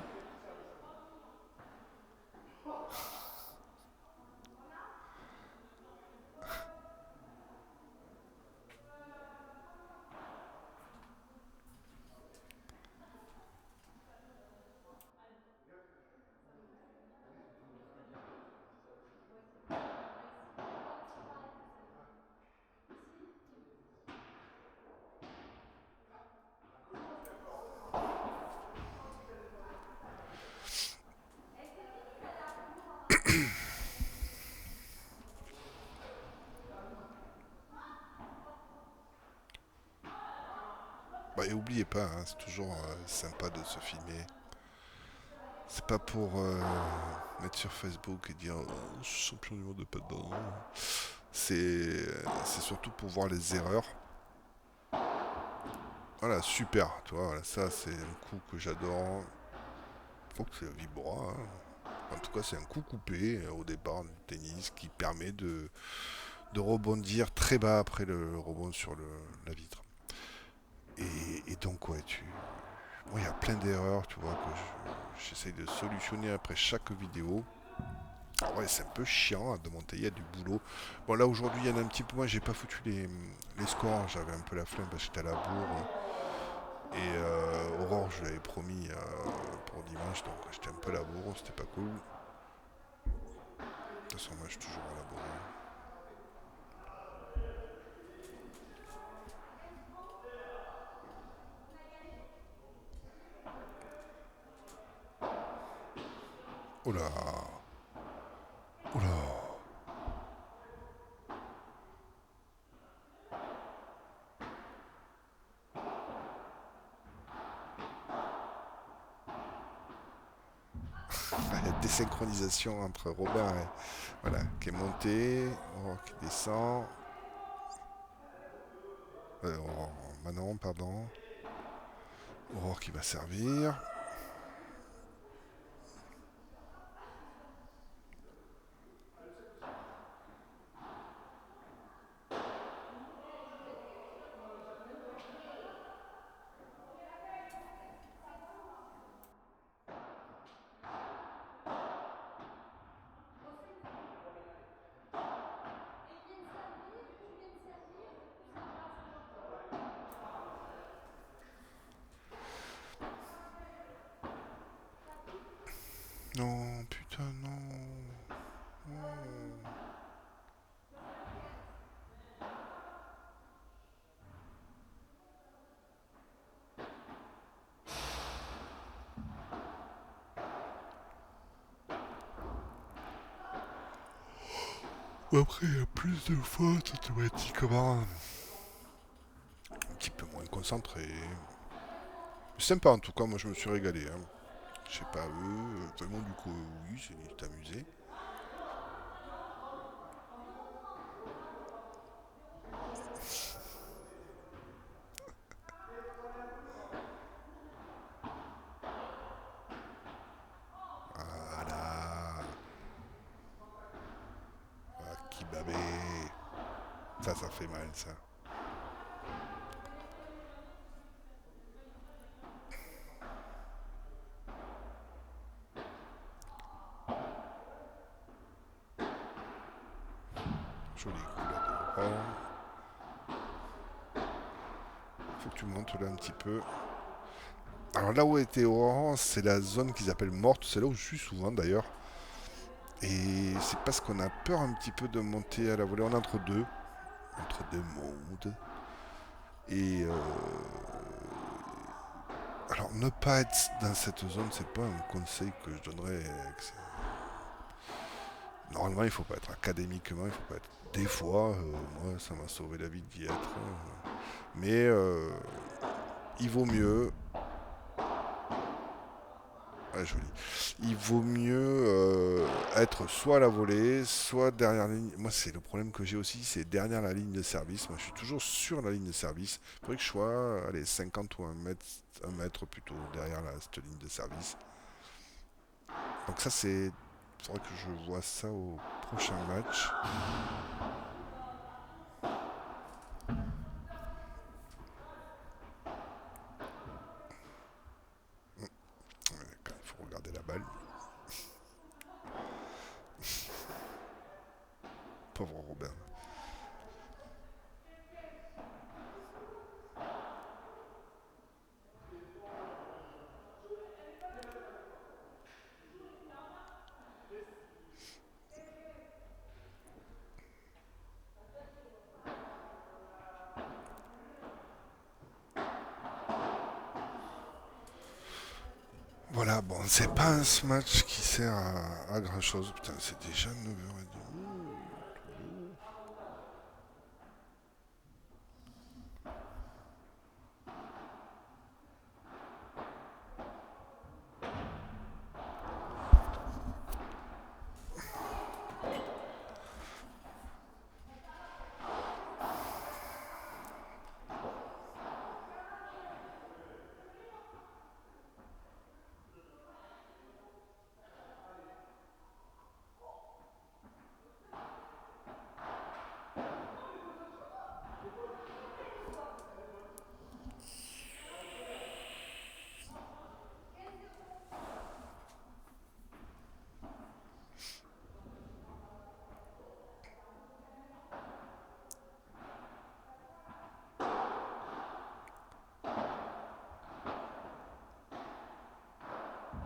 Bah et oubliez pas, hein, c'est toujours sympa de se filmer. C'est pas pour mettre sur Facebook et dire je suis champion du monde de pas dedans. C'est surtout pour voir les erreurs. Voilà, super, tu vois, voilà, ça c'est un coup que j'adore. Faut que c'est Vibora, hein. En tout cas, c'est un coup coupé au départ du tennis qui permet de rebondir très bas après le rebond sur la vitre. Et donc, ouais, bon, il y a plein d'erreurs, tu vois, que j'essaye de solutionner après chaque vidéo. Alors ouais, c'est un peu chiant de monter, il y a du boulot. Bon, là aujourd'hui, il y en a un petit peu moins, j'ai pas foutu les scores, j'avais un peu la flemme parce que j'étais à la bourre. Et Aurore, je l'avais promis pour dimanche, donc j'étais un peu à la bourre, c'était pas cool. De toute façon, moi je suis toujours à la bourre, hein. Oh là, oh là. Il y a désynchronisation entre Robin et, voilà, qui est monté, Aurore qui descend. Aurore, Manon, pardon. Aurore qui va servir. Non, putain, non. Non. Bon, après, il y a plus de fautes automatiquement. Un petit peu moins concentré. Sympa en tout cas, moi je me suis régalé, hein. Je sais pas eux, vraiment du coup oui, c'est amusé. Voilà. Ah, qui babé. Ça fait mal ça. Joli coup là de rond. Faut que tu montes là un petit peu. Alors là où était Oran, c'est la zone qu'ils appellent morte, c'est là où je suis souvent d'ailleurs. Et c'est parce qu'on a peur un petit peu de monter à la volée. On est entre deux mondes. Et alors ne pas être dans cette zone, c'est pas un conseil que je donnerais. Normalement, il faut pas être académiquement, il faut pas être. Des fois, moi, ça m'a sauvé la vie d'y être. Mais il vaut mieux. Ouais, joli. Il vaut mieux être soit à la volée, soit derrière la ligne. Moi, c'est le problème que j'ai aussi, c'est derrière la ligne de service. Moi, je suis toujours sur la ligne de service. Il faudrait que je sois, allez, 50 ou un mètre plutôt derrière cette ligne de service. Donc ça, c'est. Il faudrait que je vois ça au prochain match. Quand il faut regarder la balle. Pauvre Robin. Voilà, bon, c'est pas un match qui sert à grand chose. Putain, c'est déjà 9h30.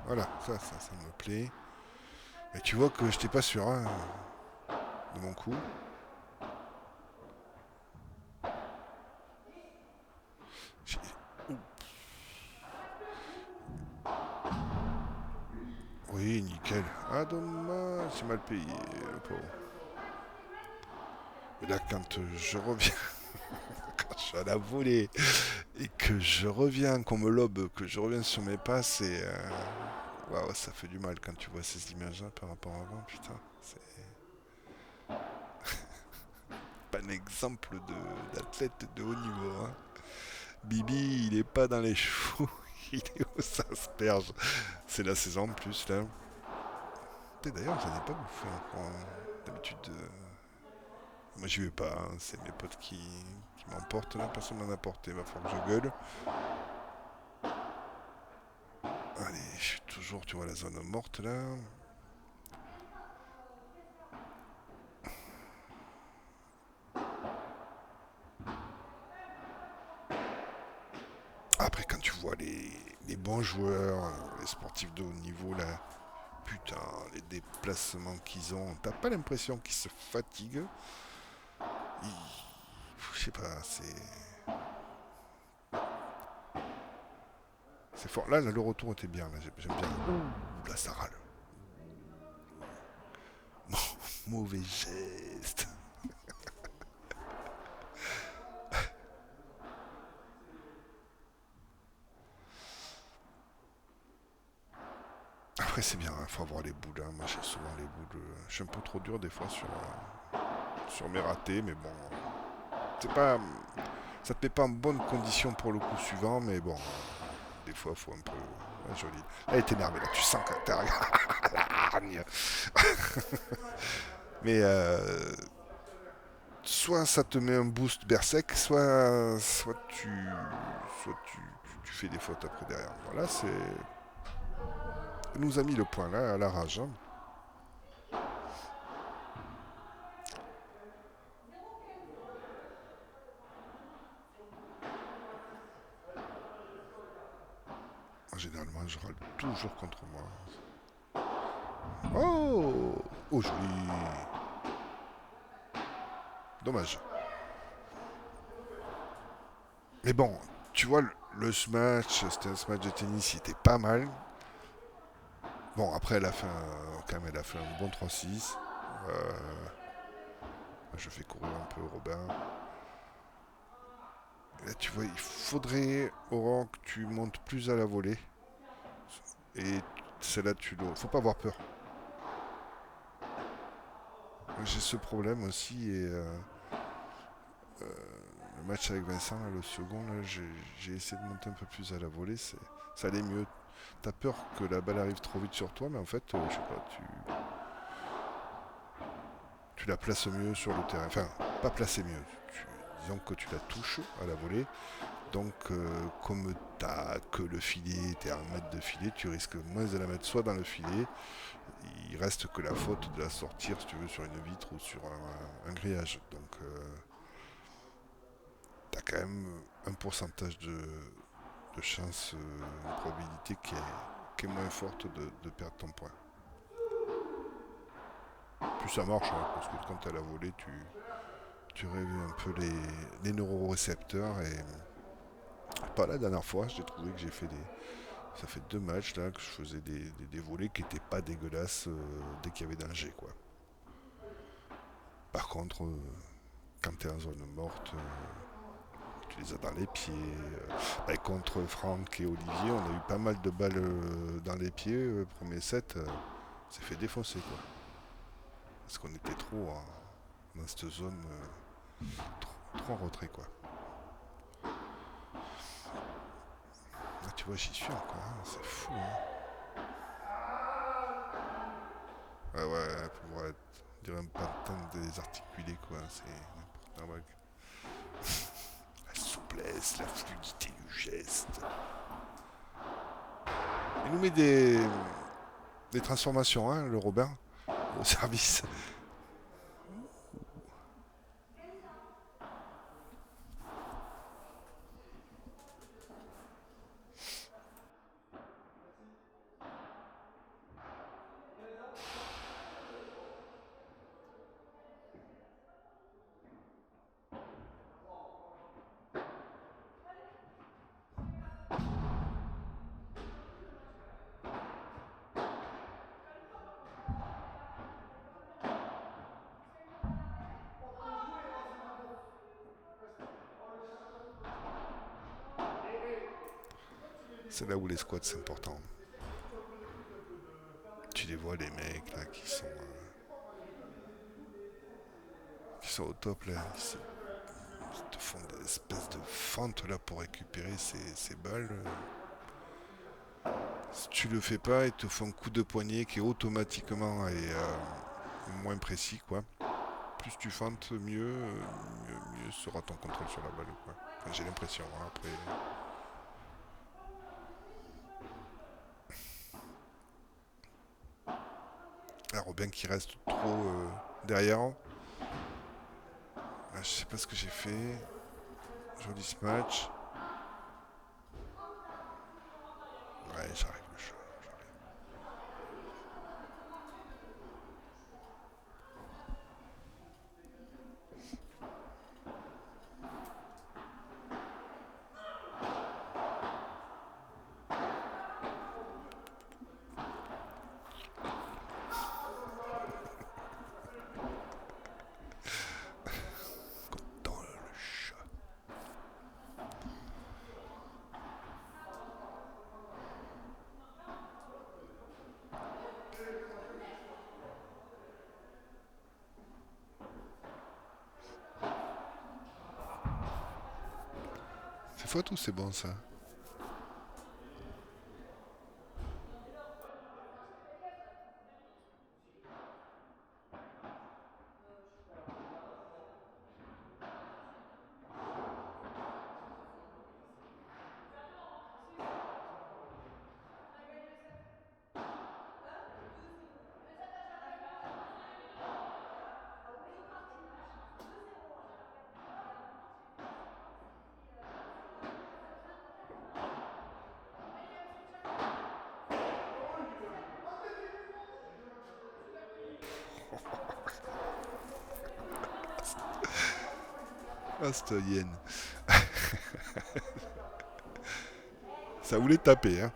Voilà, ça me plaît. Et tu vois que j'étais pas sûr hein, de mon coup. J'ai- Oui, nickel. Ah, dommage, c'est mal payé, le pauvre. Et là, quand je reviens, quand je suis à la volée et que je reviens, qu'on me lobe, que je reviens sur mes pas, c'est. Waouh, ça fait du mal quand tu vois ces images-là par rapport à avant, putain. C'est pas un exemple d'athlète de haut niveau. Hein. Bibi, il est pas dans les chevaux, il est aux asperges. C'est la saison en plus, là. D'ailleurs, j'en ai pas bouffé encore. Hein. D'habitude, moi j'y vais pas, hein. C'est mes potes qui m'emportent là, personne m'en a porté, va falloir que je gueule. Allez, je suis toujours, tu vois, la zone morte là. Après, quand tu vois les bons joueurs, les sportifs de haut niveau là, putain, les déplacements qu'ils ont, t'as pas l'impression qu'ils se fatiguent. Je sais pas, c'est fort. Là, le retour était bien, là, j'aime bien. Ouh, là, ça râle. Mauvais geste. Après, c'est bien, il faut avoir les boules. Hein. Moi, j'ai souvent les boules. Je suis un peu trop dur des fois sur mes ratés, mais bon. C'est pas. Ça te met pas en bonne condition pour le coup suivant, mais bon. Des fois, il faut un peu. Ouais, joli. Elle est énervée là, tu sens que t'es la hargne. Mais soit ça te met un boost berserk, soit tu fais des fautes après derrière. Voilà, c'est. Il nous a mis le point là à la rage. Hein. Généralement, je râle toujours contre moi. Oh, oh joli. Dommage. Mais bon, tu vois, match, c'était un match de tennis, il était pas mal. Bon, après, quand même, elle a fait un bon 3-6. Euh, je fais courir un peu Robin. Là, tu vois, il faudrait, Aurore, que tu montes plus à la volée. Et celle-là, tu dois. Faut pas avoir peur. J'ai ce problème aussi. Et le match avec Vincent, là, le second, là, j'ai essayé de monter un peu plus à la volée. Ça allait mieux. T'as peur que la balle arrive trop vite sur toi, mais en fait, je sais pas, tu la places mieux sur le terrain. Enfin, pas placer mieux. Disons que tu la touches à la volée. Donc, comme t'as que le filet, t'es à 1 mètre de filet, tu risques moins de la mettre soit dans le filet, il reste que la faute de la sortir, si tu veux, sur une vitre ou sur un grillage. Donc, t'as quand même un pourcentage de chance, une probabilité qui est moins forte de perdre ton point. Plus ça marche, hein, parce que quand t'as la volée, tu réveilles un peu les neurorécepteurs et pas la dernière fois, j'ai trouvé que j'ai fait des. Ça fait 2 matchs là que je faisais des volets qui étaient pas dégueulasses dès qu'il y avait danger quoi. Par contre, quand t'es en zone morte, tu les as dans les pieds. Et contre Franck et Olivier, on a eu pas mal de balles dans les pieds. Premier set, on s'est fait défoncer quoi. Parce qu'on était trop dans cette zone, trop en retrait quoi. Là, tu vois, j'y suis encore, hein, c'est fou. Hein. Ah ouais, pour être, on dirait un patin désarticulé quoi, c'est n'importe quoi. La souplesse, la fluidité du geste. Il nous met des transformations, hein, le Robin, au service. C'est là où les squats c'est important. Tu les vois les mecs là qui sont au top là, ils te font des espèces de fentes là pour récupérer ces balles. Si tu le fais pas, ils te font un coup de poignet qui automatiquement est moins précis quoi. Plus tu fentes, mieux sera ton contrôle sur la balle quoi. Enfin, j'ai l'impression hein, après. Ah, Robin qui reste trop derrière. Ah, je sais pas ce que j'ai fait. Joli ce match. Ouais, j'arrive le chat. Dans le chat. C'est faute ou c'est bon ça? Ah, cette hyène. Ça voulait taper, hein.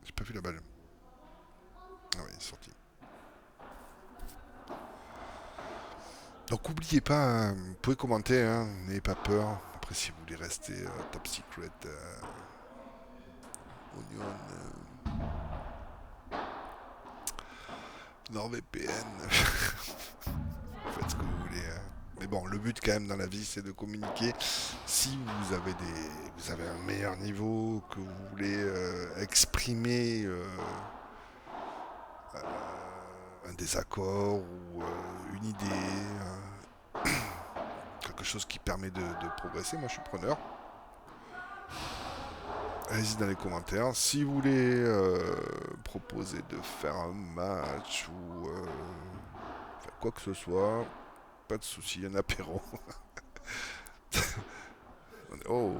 J'ai pas vu la balle. Ah oui, il est sorti. Donc n'oubliez pas, hein, vous pouvez commenter, hein, n'ayez pas peur. Après, si vous voulez rester top secret, Onion, NordVPN, faites ce que vous voulez. Hein. Mais bon, le but quand même dans la vie, c'est de communiquer. Si vous avez un meilleur niveau, que vous voulez exprimer un désaccord ou une idée, quelque chose qui permet de progresser, moi je suis preneur. Allez-y dans les commentaires. Si vous voulez proposer de faire un match ou quoi que ce soit, pas de souci, un apéro. Oh,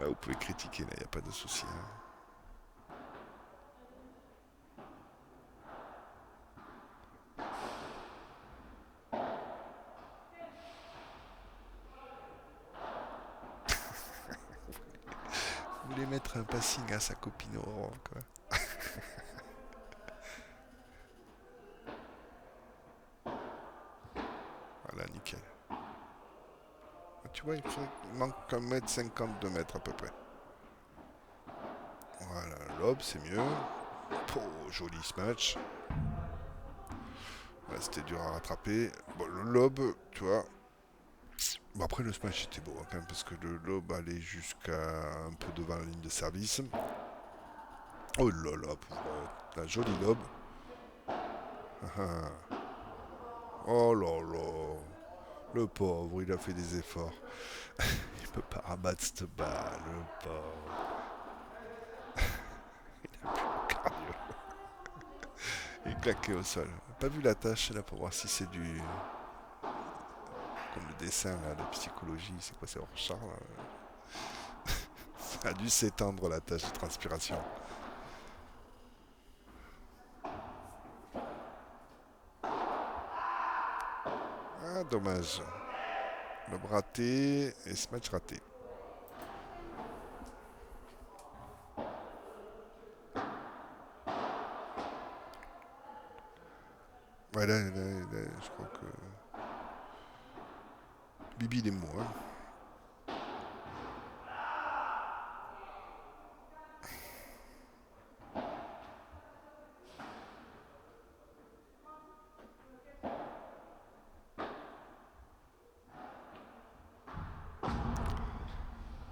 là, vous pouvez critiquer, il n'y a pas de souci. Hein. Vous voulez mettre un passing à sa copine Aurore, quoi. Voilà, nickel. Tu vois, il manque 1 m 50, 2 mètres à peu près. Voilà, lob, c'est mieux. Oh, joli ce match. Là, c'était dur à rattraper. Bon, le lob, tu vois. Bon, après, le smash était beau, hein, quand même, parce que le lob allait jusqu'à un peu devant la ligne de service. Oh là là, la jolie lob. Oh là là. Le pauvre, il a fait des efforts. Il peut pas rabattre cette balle, le pauvre. Il a plus le cardio. Il est claqué au sol. Pas vu la tâche là pour voir si c'est du. Comme le dessin là, de psychologie, c'est quoi, c'est Rorschach là. Ça a dû s'étendre la tâche de transpiration. Ah, dommage. Le raté et ce match raté. Ouais, je crois que Bibi il est mou, hein.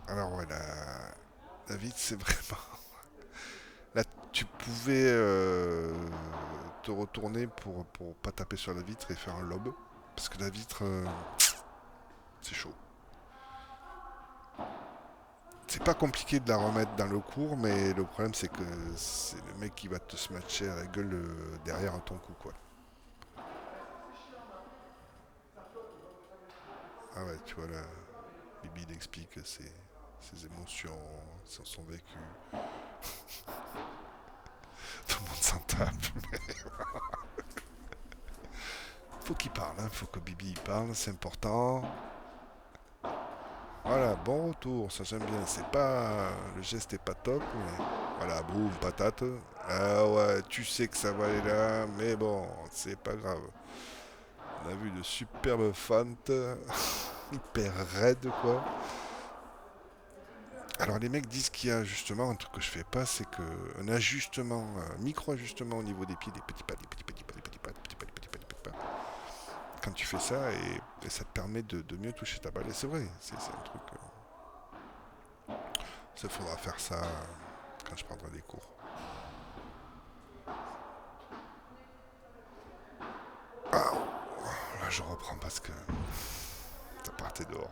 Alors voilà, David, c'est vraiment. Là, tu pouvais te retourner pour pas taper sur la vitre et faire un lob. Parce que la vitre, c'est chaud. C'est pas compliqué de la remettre dans le cours, mais le problème c'est que c'est le mec qui va te smatcher à la gueule derrière à ton coup, quoi. Ah ouais, tu vois là, Bibi il explique ses émotions, son vécu. Tout le monde s'en tape. Faut qu'il parle, hein. Faut que Bibi il parle, c'est important. Voilà, bon retour, ça j'aime bien. C'est pas. Le geste est pas top, mais. Voilà, boum, patate. Ah ouais, tu sais que ça va aller là, mais bon, c'est pas grave. On a vu de superbes fentes, hyper raides quoi. Alors les mecs disent qu'il y a justement un truc que je fais pas, c'est que un ajustement, un micro-ajustement au niveau des pieds, des petits pas, des petits pas, des petits pas, des petits pas, des petits pas, des petits pas. Quand tu fais ça, et ça te permet de mieux toucher ta balle. Et c'est vrai, c'est un truc. Ça faudra faire ça quand je prendrai des cours. Ah, là je reprends parce que ça partait dehors.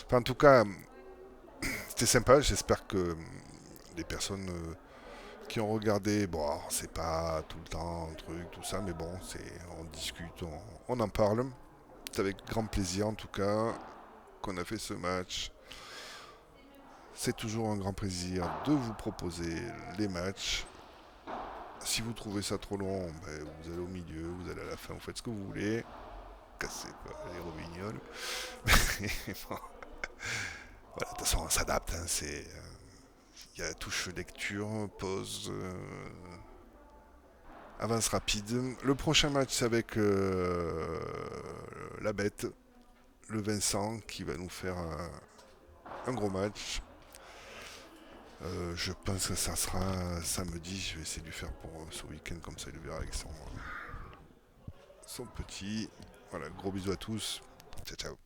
Enfin, en tout cas, c'était sympa. J'espère que les personnes qui ont regardé, bon, c'est pas tout le temps un truc, tout ça, mais bon, on discute, on en parle. C'est avec grand plaisir en tout cas qu'on a fait ce match. C'est toujours un grand plaisir de vous proposer les matchs. Si vous trouvez ça trop long, ben, vous allez au milieu, vous allez à la fin, vous faites ce que vous voulez. Cassez pas les robignoles. Bon, voilà, de toute façon, on s'adapte. Hein, il y a la touche lecture, pause, avance rapide. Le prochain match, c'est avec la bête, le Vincent, qui va nous faire un gros match. Je pense que ça sera samedi. Je vais essayer de lui faire pour ce week-end, comme ça il le verra avec son petit. Voilà, gros bisous à tous. Ciao, ciao.